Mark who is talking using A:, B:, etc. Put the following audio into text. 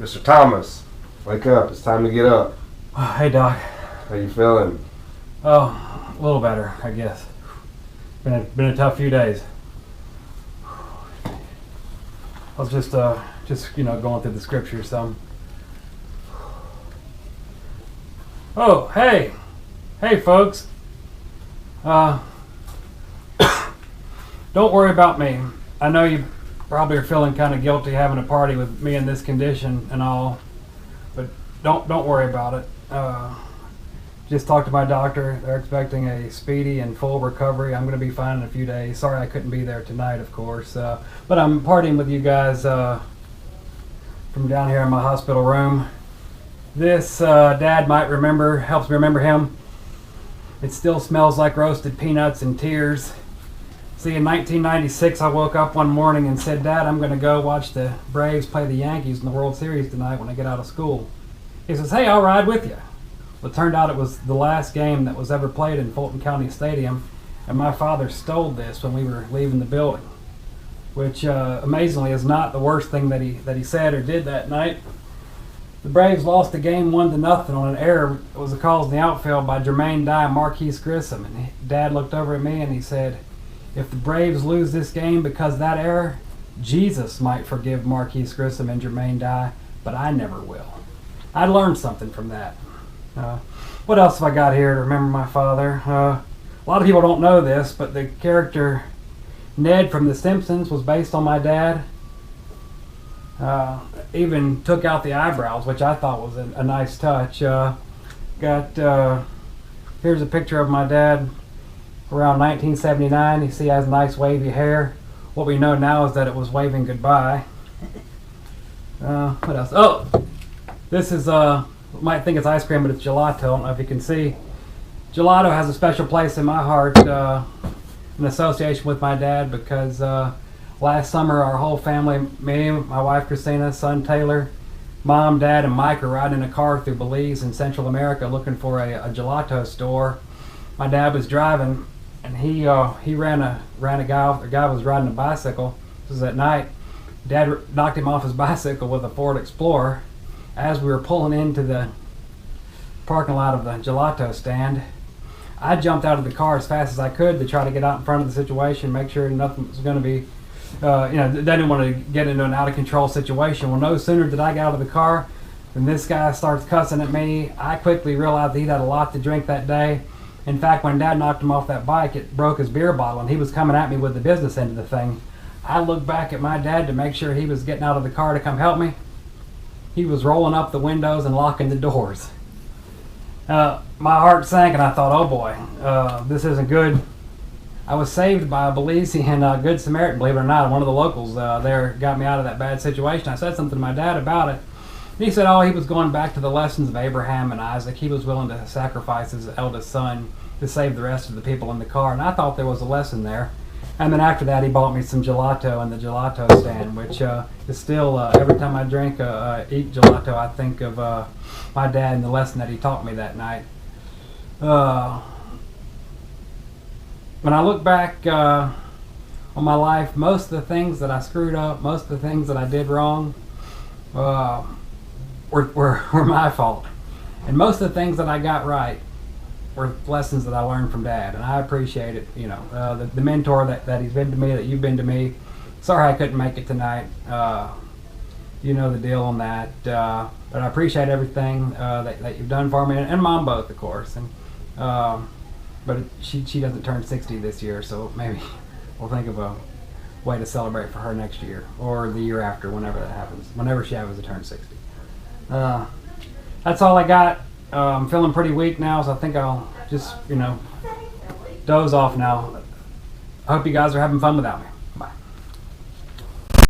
A: Mr. Thomas, wake up. It's time to get up.
B: Hey, Doc.
A: How you feeling?
B: Oh, a little better, I guess. Been a tough few days. I was just going through the scriptures some. Oh, hey, folks. Don't worry about me. I know you probably are feeling kind of guilty having a party with me in this condition and all, but don't worry about it. Just talked to my doctor. They're expecting a speedy and full recovery. I'm going to be fine in a few days. Sorry I couldn't be there tonight, of course. But I'm partying with you guys from down here in my hospital room. This Dad might helps me remember him. It still smells like roasted peanuts and tears. See, in 1996, I woke up one morning and said, Dad, I'm going to go watch the Braves play the Yankees in the World Series tonight when I get out of school. He says, hey, I'll ride with you. Well, it turned out it was the last game that was ever played in Fulton County Stadium, and my father stole this when we were leaving the building, which amazingly is not the worst thing that he said or did that night. The Braves lost the game 1-0 on an error that was caused in the outfield by Jermaine Dye and Marquise Grissom. And Dad looked over at me and he said, if the Braves lose this game because of that error, Jesus might forgive Marquise Grissom and Jermaine Dye, but I never will. I learned something from that. What else have I got here to remember my father? A lot of people don't know this, but the character Ned from The Simpsons was based on my dad. Even took out the eyebrows, which I thought was a nice touch. Here's a picture of my dad around 1979. You see he has nice wavy hair. What we know now is that it was waving goodbye. What else? Oh, this is you might think it's ice cream, but it's gelato. I don't know if you can see. Gelato has a special place in my heart in association with my dad because last summer our whole family, me, my wife Christina, son Taylor, Mom, Dad, and Mike were riding in a car through Belize in Central America looking for a gelato store. My dad was driving and he ran a guy off. The guy was riding a bicycle. This was at night. Dad knocked him off his bicycle with a Ford Explorer. As we were pulling into the parking lot of the gelato stand, I jumped out of the car as fast as I could to try to get out in front of the situation, make sure nothing was going to be, they didn't want to get into an out of control situation. Well, no sooner did I get out of the car than this guy starts cussing at me. I quickly realized that he'd had a lot to drink that day. In fact, when Dad knocked him off that bike, it broke his beer bottle, and he was coming at me with the business end of the thing. I looked back at my dad to make sure he was getting out of the car to come help me. He was rolling up the windows and locking the doors. My heart sank and I thought, oh boy, this isn't good. I was saved by a Belizean Good Samaritan, believe it or not. One of the locals there got me out of that bad situation. I said something to my dad about it. And he said, oh, he was going back to the lessons of Abraham and Isaac. He was willing to sacrifice his eldest son to save the rest of the people in the car. And I thought there was a lesson there. And then after that, he bought me some gelato in the gelato stand, which is still, every time I eat gelato, I think of my dad and the lesson that he taught me that night. When I look back on my life, most of the things that I screwed up, most of the things that I did wrong were my fault. And most of the things that I got right were lessons that I learned from Dad, and I appreciate it. The mentor that he's been to me, that you've been to me. Sorry I couldn't make it tonight. You know the deal on that. But I appreciate everything that you've done for me, and Mom both, of course. And but she doesn't turn 60 this year, so maybe we'll think of a way to celebrate for her next year or the year after, whenever that happens. Whenever she happens to turn 60. That's all I got. I'm feeling pretty weak now, so I think I'll just, doze off now. I hope you guys are having fun without me.